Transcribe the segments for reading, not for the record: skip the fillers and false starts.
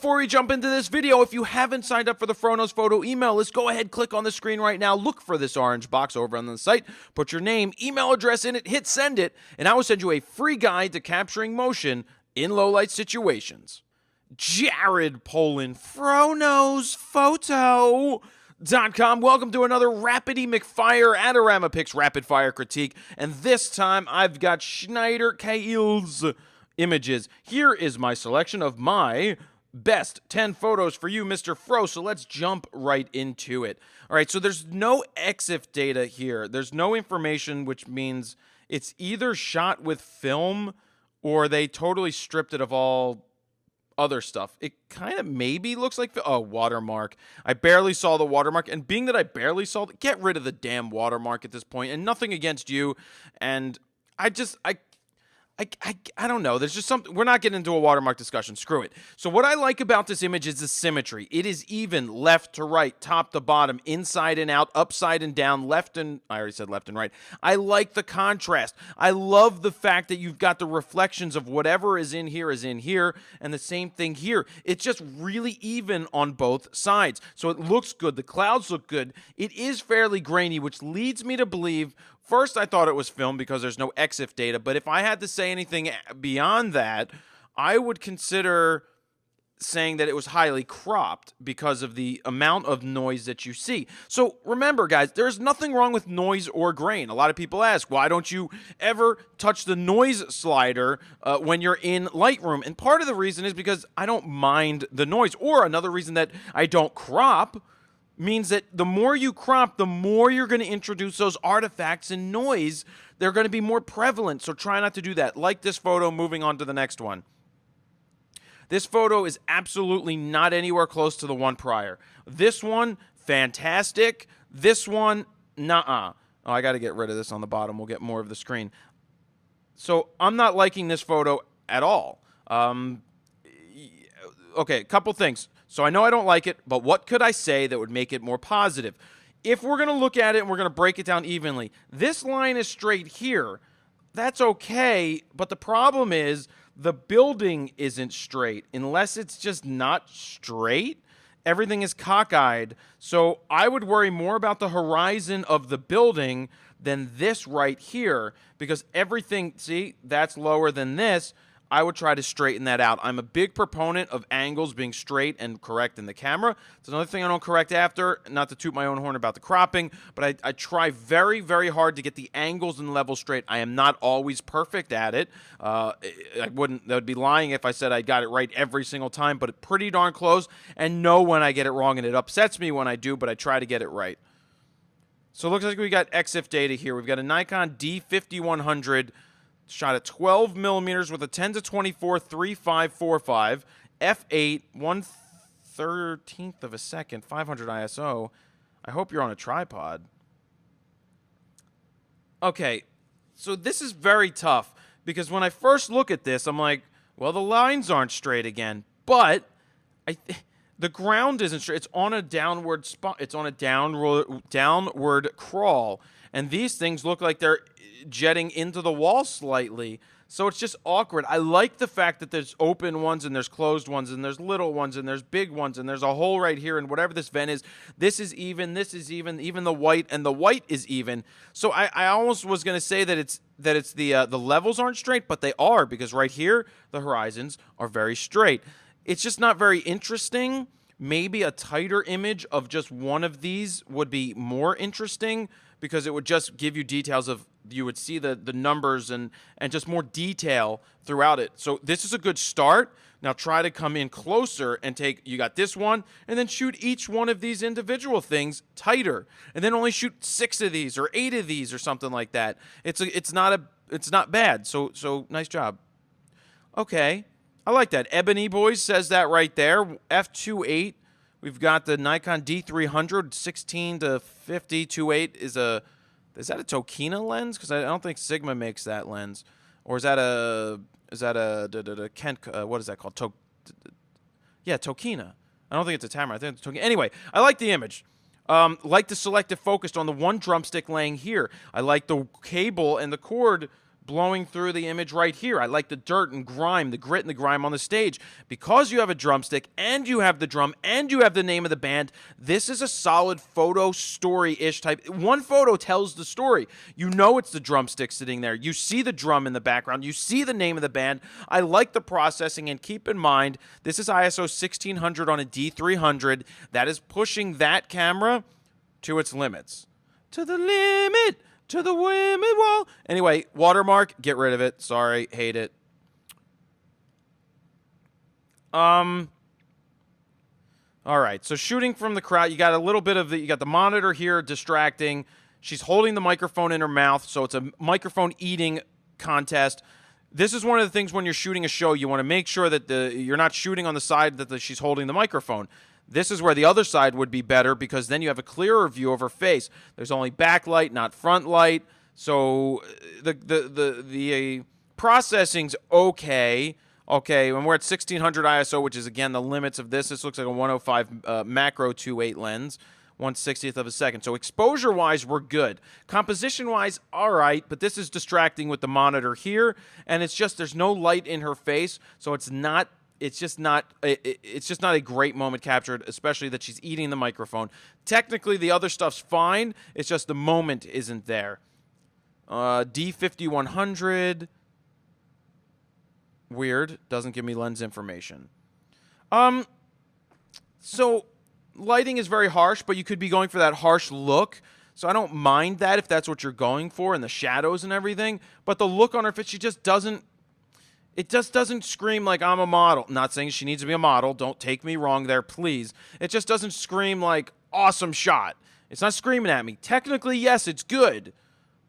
before we jump into this video, if you haven't signed up for the Frono's Photo email list, go ahead, click on the screen right now, look for this orange box over on the site, put your name, email address in it, hit send it, and I will send you a free guide to capturing motion in low-light situations. Jared Polin, Frono's Photo.com. Welcome to another Rapidy McFire Adorama Picks Rapid Fire Critique, and this time I've got Schneider Kail's images. Here is my selection of my best 10 photos for you, Mr. Fro, so let's jump right into it. All right, so there's no EXIF data here. There's no information, which means it's either shot with film or they totally stripped it of all other stuff. It kind of maybe looks like, oh, watermark. I barely saw the watermark, and being that I barely saw it, get rid of the damn watermark at this point, and nothing against you, and I don't know. There's just something. We're not getting into a watermark discussion. Screw it. So what I like about this image is the symmetry. It is even left to right, top to bottom, inside and out, upside and down, left and... I already said left and right. I like the contrast. I love the fact that you've got the reflections of whatever is in here, and the same thing here. It's just really even on both sides. So it looks good. The clouds look good. It is fairly grainy, which leads me to believe... First, I thought it was film because there's no EXIF data, but if I had to say anything beyond that, I would consider saying that it was highly cropped because of the amount of noise that you see. So remember, guys, there's nothing wrong with noise or grain. A lot of people ask, why don't you ever touch the noise slider when you're in Lightroom? And part of the reason is because I don't mind the noise. Or another reason that I don't crop means that the more you crop, the more you're going to introduce those artifacts and noise. They're going to be more prevalent, so try not to do that. Like this photo, moving on to the next one. This photo is absolutely not anywhere close to the one prior. This one, fantastic. This one, nuh-uh. Oh, I got to get rid of this on the bottom. We'll get more of the screen. So I'm not liking this photo at all. Okay, a couple things. So I know I don't like it, but what could I say that would make it more positive? If we're going to look at it and we're going to break it down evenly, this line is straight here. That's okay, but the problem is the building isn't straight. Unless it's just not straight, everything is cockeyed. So I would worry more about the horizon of the building than this right here, because everything, see, that's lower than this. I would try to straighten that out. I'm a big proponent of angles being straight and correct in the camera. It's another thing I don't correct after, not to toot my own horn about the cropping, but I try very, very hard to get the angles and levels straight. I am not always perfect at it. That would be lying if I said I got it right every single time, but it's pretty darn close, and know when I get it wrong, and it upsets me when I do, but I try to get it right. So it looks like we got EXIF data here. We've got a Nikon D5100 shot at 12 millimeters with a 10 to 24 3545 f8 1/13 of a second 500 ISO. I hope you're on a tripod. Okay, so this is very tough because when I first look at this, I'm like, well, the lines aren't straight again, but the ground isn't straight. It's on a downward spot. It's on a downward crawl, and these things look like they're jetting into the wall slightly, so it's just awkward. I like the fact that there's open ones and there's closed ones and there's little ones and there's big ones and there's a hole right here, and whatever this vent is, this is even, even the white, and the white is even. So I almost was going to say that it's the levels aren't straight, but they are, because right here the horizons are very straight. It's just not very interesting. Maybe a tighter image of just one of these would be more interesting, because it would just give you details of, you would see the numbers and just more detail throughout it. So this is a good start. Now try to come in closer and you got this one, and then shoot each one of these individual things tighter, and then only shoot 6 of these or 8 of these or something like that. It's not bad. So nice job. Okay, I like that. Ebony Boys says that right there. F28. We've got the Nikon D300 16 to 50 2.8 is that a Tokina lens? Because I don't think Sigma makes that lens, or is that a Kent? What is that called? Yeah, Tokina. I don't think it's a Tamron. I think it's Tokina. Anyway, I like the image. Like the selective focus on the one drumstick laying here. I like the cable and the cord blowing through the image right here. I like the dirt and grime, the grit and the grime on the stage. Because you have a drumstick and you have the drum and you have the name of the band, this is a solid photo story-ish type. One photo tells the story. You know it's the drumstick sitting there. You see the drum in the background. You see the name of the band. I like the processing, and keep in mind, this is ISO 1600 on a D300. That is pushing that camera to its limits. To the limit. To the women wall. Anyway, watermark, get rid of it. Sorry, hate it. All right, so shooting from the crowd, you got a little bit of you got the monitor here distracting. She's holding the microphone in her mouth, so it's a microphone eating contest. This is one of the things when you're shooting a show, you want to make sure that you're not shooting on the side that she's holding the microphone. This is where the other side would be better, because then you have a clearer view of her face. There's only backlight, not front light. So the processing's okay. Okay, when we're at 1600 ISO, which is, again, the limits of this. This looks like a 105 macro 2.8 lens, 1/60th of a second. So exposure-wise, we're good. Composition-wise, all right, but this is distracting with the monitor here, and it's just there's no light in her face, so it's just not a great moment captured, especially that she's eating the microphone. Technically, the other stuff's fine. It's just the moment isn't there. D5100. Weird. Doesn't give me lens information. So lighting is very harsh, but you could be going for that harsh look. So I don't mind that if that's what you're going for, and the shadows and everything. But the look on her face, she just doesn't. It just doesn't scream like I'm a model. Not saying she needs to be a model. Don't take me wrong there, please. It just doesn't scream like awesome shot. It's not screaming at me. Technically, yes, it's good.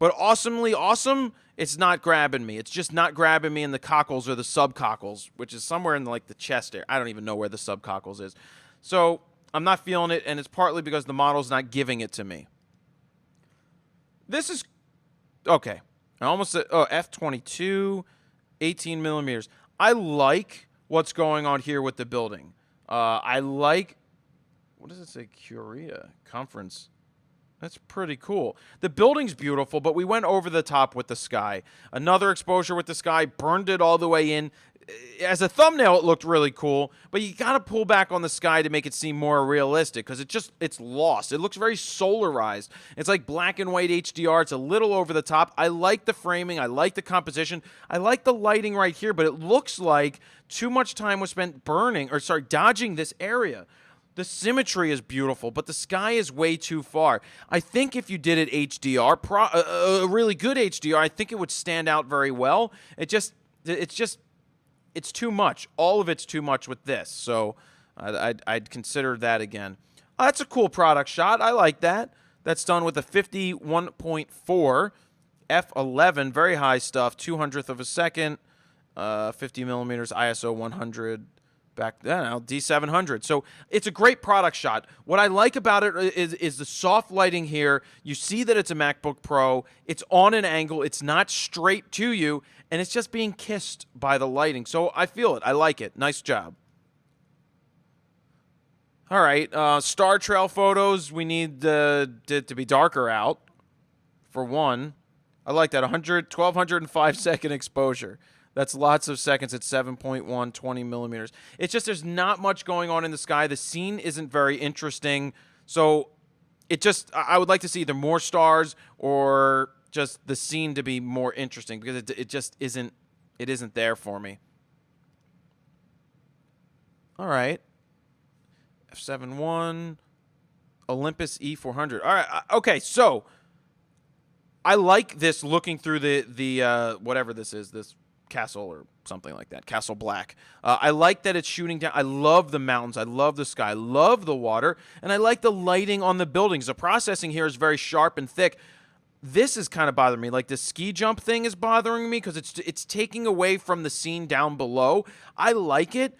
But awesomely awesome, it's not grabbing me. It's just not grabbing me in the cockles or the subcockles, which is somewhere in like the chest area. I don't even know where the subcockles is. So I'm not feeling it, and it's partly because the model's not giving it to me. This is... Okay. I almost said... Oh, F22... 18 millimeters. I like what's going on here with the building. I like, what does it say? Curia Conference. That's pretty cool. The building's beautiful, but we went over the top with the sky. Another exposure with the sky, burned it all the way in. As a thumbnail, it looked really cool, but you got to pull back on the sky to make it seem more realistic, because it's lost. It looks very solarized. It's like black and white HDR. It's a little over the top. I like the framing. I like the composition. I like the lighting right here, but it looks like too much time was spent dodging this area. The symmetry is beautiful, but the sky is way too far. I think if you did it HDR, a really good HDR, I think it would stand out very well. It's too much. All of it's too much with this, so I'd consider that again. That's a cool product shot. I like that. That's done with a 51.4 f11, very high stuff, 200th of a second, 50 millimeters, ISO 100. Back then, D700. So it's a great product shot. What I like about it is the soft lighting here. You see that it's a MacBook Pro. It's on an angle. It's not straight to you, and it's just being kissed by the lighting. So I feel it. I like it. Nice job. All right, star trail photos. We need it to be darker out, for one. I like that. 1,205 second exposure. That's lots of seconds at 7.1, 20 millimeters. It's just there's not much going on in the sky. The scene isn't very interesting. So I would like to see either more stars or just the scene to be more interesting, because it just isn't there for me. All right. F7.1, Olympus E400. All right. Okay, so I like this looking through the whatever this is, this Castle or something like that, Castle Black. I like that it's shooting down. I love the mountains. I love the sky. I love the water. And I like the lighting on the buildings. The processing here is very sharp and thick. This is kind of bothering me. Like the ski jump thing is bothering me because it's taking away from the scene down below. I like it.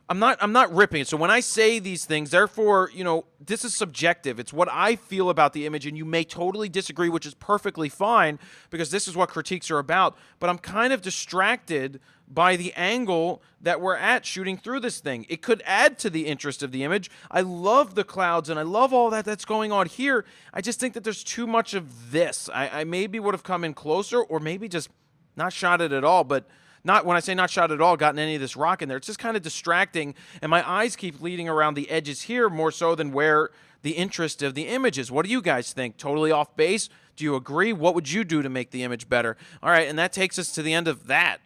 I'm not ripping it. So when I say these things, therefore, this is subjective. It's what I feel about the image, and you may totally disagree, which is perfectly fine because this is what critiques are about. But I'm kind of distracted by the angle that we're at shooting through this thing. It could add to the interest of the image. I love the clouds and I love all that's going on here. I just think that there's too much of this. I maybe would have come in closer, or maybe just not shot it at all, but not, when I say not shot at all, gotten any of this rock in there. It's just kind of distracting, and my eyes keep leading around the edges here more so than where the interest of the image is. What do you guys think? Totally off base? Do you agree? What would you do to make the image better? All right, and that takes us to the end of that,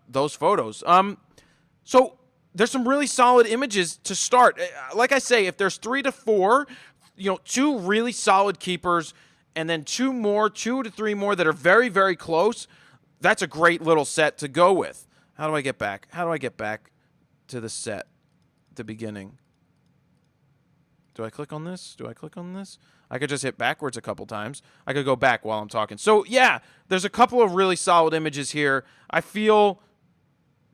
those photos. So there's some really solid images to start. Like I say, if there's 3 to 4, 2 really solid keepers, and then 2 to 3 more that are very, very close, that's a great little set to go with. How do I get back? How do I get back to the set, the beginning? Do I click on this? Do I click on this? I could just hit backwards a couple times. I could go back while I'm talking. So, yeah, there's a couple of really solid images here. I feel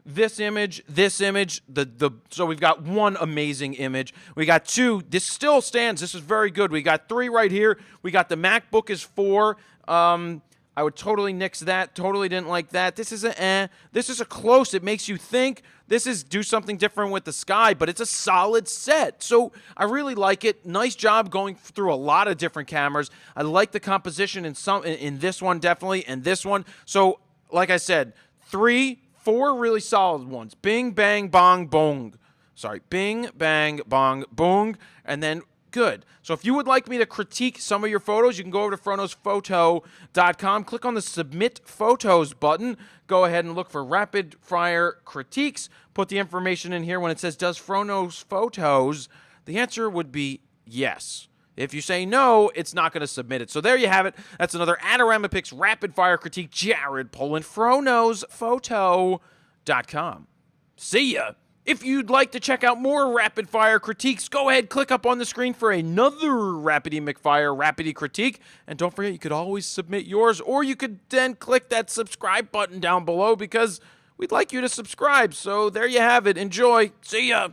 this image, so we've got 1 amazing image. We got 2. This still stands. This is very good. We got 3 right here. We got the MacBook is 4. I would totally nix that. Totally didn't like that. This is This is a close. It makes you think. This is do something different with the sky, but it's a solid set. So I really like it. Nice job going through a lot of different cameras. I like the composition in this one definitely, and this one. So like I said, 3, 4 really solid ones. Bing, bang, bong, boom. Sorry, bing, bang, bong, boom, and then good. So if you would like me to critique some of your photos, you can go over to FronosPhoto.com, click on the Submit Photos button, go ahead and look for Rapid Fire Critiques, put the information in here. When it says, does Fronos Photos, the answer would be yes. If you say no, it's not going to submit it. So there you have it. That's another Adorama Rapid Fire Critique. Jared Polin, FronosPhoto.com. See ya. If you'd like to check out more Rapid Fire Critiques, go ahead, click up on the screen for another Rapidy McFire Rapidy Critique. And don't forget, you could always submit yours, or you could then click that subscribe button down below because we'd like you to subscribe. So there you have it. Enjoy. See ya.